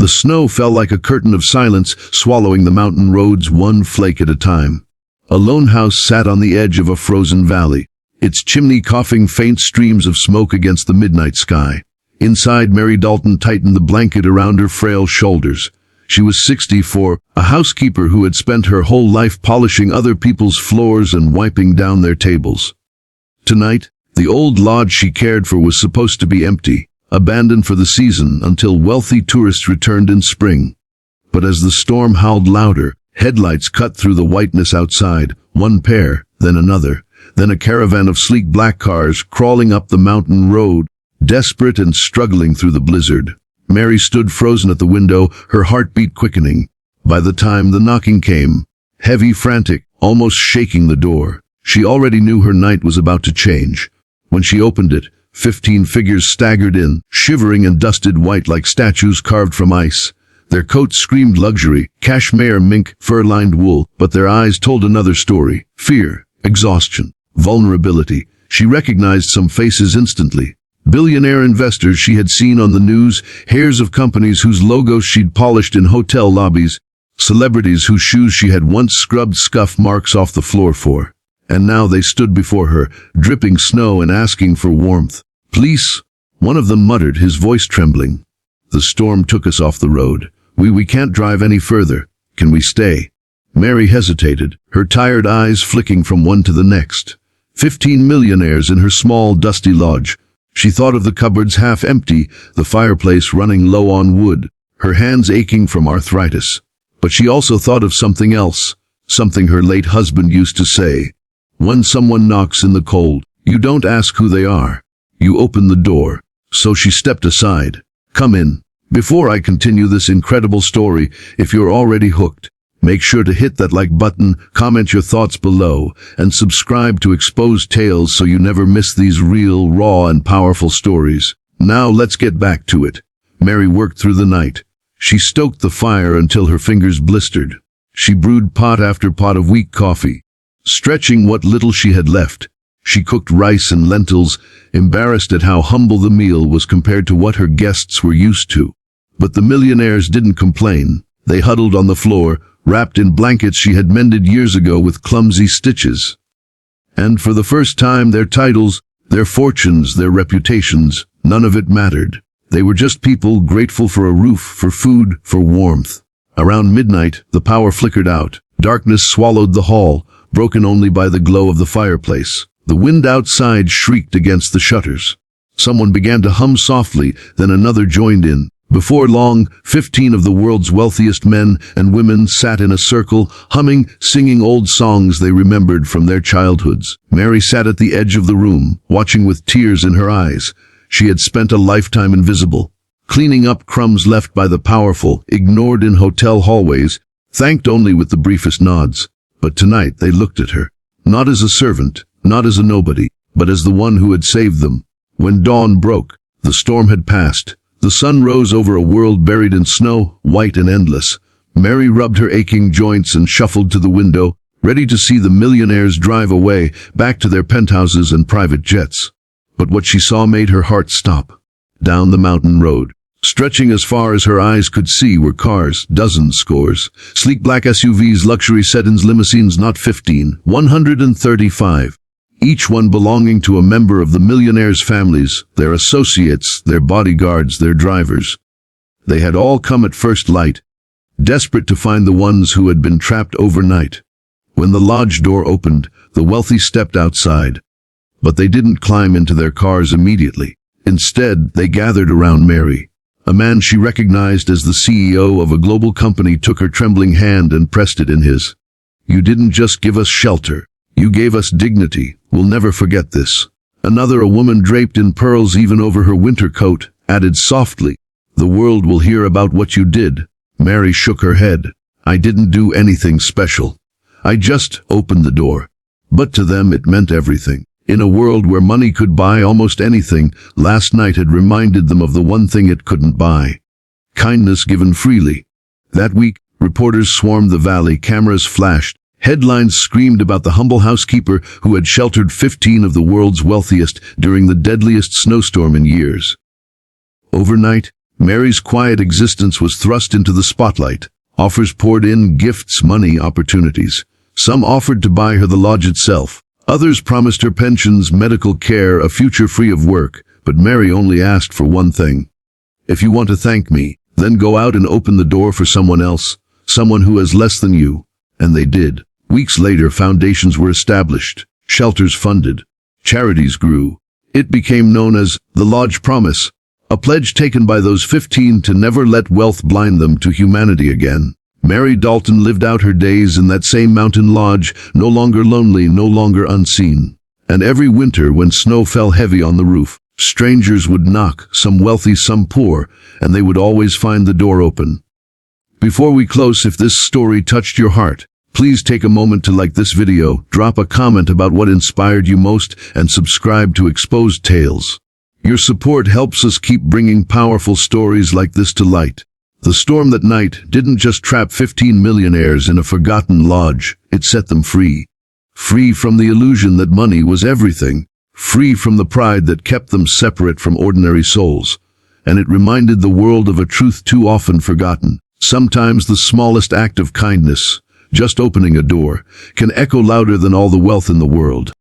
The snow fell like a curtain of silence, swallowing the mountain roads one flake at a time. A lone house sat on the edge of a frozen valley, its chimney coughing faint streams of smoke against the midnight sky. Inside, Mary Dalton tightened the blanket around her frail shoulders. She was 64, a housekeeper who had spent her whole life polishing other people's floors and wiping down their tables. Tonight, the old lodge she cared for was supposed to be empty, abandoned for the season until wealthy tourists returned in spring. But as the storm howled louder, headlights cut through the whiteness outside, one pair, then another, then a caravan of sleek black cars crawling up the mountain road, desperate and struggling through the blizzard. Mary stood frozen at the window, her heartbeat quickening. By the time the knocking came, heavy, frantic, almost shaking the door, she already knew her night was about to change. When she opened it, 15 figures staggered in, shivering and dusted white like statues carved from ice. Their coats screamed luxury, cashmere, mink, fur-lined wool, but their eyes told another story: fear, exhaustion, vulnerability. She recognized some faces instantly. Billionaire investors she had seen on the news, heirs of companies whose logos she'd polished in hotel lobbies, celebrities whose shoes she had once scrubbed scuff marks off the floor for. And now they stood before her, dripping snow and asking for warmth. "Police," one of them muttered, his voice trembling. "The storm took us off the road. We can't drive any further. Can we stay?" Mary hesitated, her tired eyes flicking from one to the next. 15 millionaires in her small, dusty lodge. She thought of the cupboards half empty, the fireplace running low on wood, her hands aching from arthritis. But she also thought of something else, something her late husband used to say. When someone knocks in the cold, you don't ask who they are. You open the door. So she stepped aside. "Come in. Before I continue this incredible story, if you're already hooked, make sure to hit that like button, comment your thoughts below, and subscribe to Exposed Tales so you never miss these real, raw, and powerful stories. Now let's get back to it." Mary worked through the night. She stoked the fire until her fingers blistered. She brewed pot after pot of weak coffee, stretching what little she had left. She cooked rice and lentils, embarrassed at how humble the meal was compared to what her guests were used to. But the millionaires didn't complain. They huddled on the floor, wrapped in blankets she had mended years ago with clumsy stitches. And for the first time, their titles, their fortunes, their reputations, none of it mattered. They were just people grateful for a roof, for food, for warmth. Around midnight, the power flickered out. Darkness swallowed the hall, broken only by the glow of the fireplace. The wind outside shrieked against the shutters. Someone began to hum softly, then another joined in. Before long, 15 of the world's wealthiest men and women sat in a circle, humming, singing old songs they remembered from their childhoods. Mary sat at the edge of the room, watching with tears in her eyes. She had spent a lifetime invisible, cleaning up crumbs left by the powerful, ignored in hotel hallways, thanked only with the briefest nods. But tonight they looked at her, not as a servant, not as a nobody, but as the one who had saved them. When dawn broke, the storm had passed. The sun rose over a world buried in snow, white and endless. Mary rubbed her aching joints and shuffled to the window, ready to see the millionaires drive away, back to their penthouses and private jets. But what she saw made her heart stop. Down the mountain road, stretching as far as her eyes could see, were cars, dozens, scores. Sleek black SUVs, luxury sedans, limousines, not 15, 135. Each one belonging to a member of the millionaires' families, their associates, their bodyguards, their drivers. They had all come at first light, desperate to find the ones who had been trapped overnight. When the lodge door opened, the wealthy stepped outside. But they didn't climb into their cars immediately. Instead, they gathered around Mary. A man she recognized as the CEO of a global company took her trembling hand and pressed it in his. "You didn't just give us shelter. You gave us dignity. We'll never forget this." Another, a woman draped in pearls even over her winter coat, added softly, "The world will hear about what you did." Mary shook her head. "I didn't do anything special. I just opened the door." But to them it meant everything. In a world where money could buy almost anything, last night had reminded them of the one thing it couldn't buy: kindness given freely. That week, reporters swarmed the valley, cameras flashed. Headlines screamed about the humble housekeeper who had sheltered 15 of the world's wealthiest during the deadliest snowstorm in years. Overnight, Mary's quiet existence was thrust into the spotlight. Offers poured in, gifts, money, opportunities. Some offered to buy her the lodge itself. Others promised her pensions, medical care, a future free of work. But Mary only asked for one thing. If you want to thank me, then go out and open the door for someone else, someone who has less than you. And they did. Weeks later, foundations were established, shelters funded, charities grew. It became known as the Lodge Promise, a pledge taken by those 15 to never let wealth blind them to humanity again. Mary Dalton lived out her days in that same mountain lodge, no longer lonely, no longer unseen. And every winter, when snow fell heavy on the roof, strangers would knock, some wealthy, some poor, and they would always find the door open. Before we close, if this story touched your heart, please take a moment to like this video, drop a comment about what inspired you most, and subscribe to Exposed Tales. Your support helps us keep bringing powerful stories like this to light. The storm that night didn't just trap 15 millionaires in a forgotten lodge, it set them free. Free from the illusion that money was everything. Free from the pride that kept them separate from ordinary souls. And it reminded the world of a truth too often forgotten. Sometimes the smallest act of kindness, just opening a door, can echo louder than all the wealth in the world.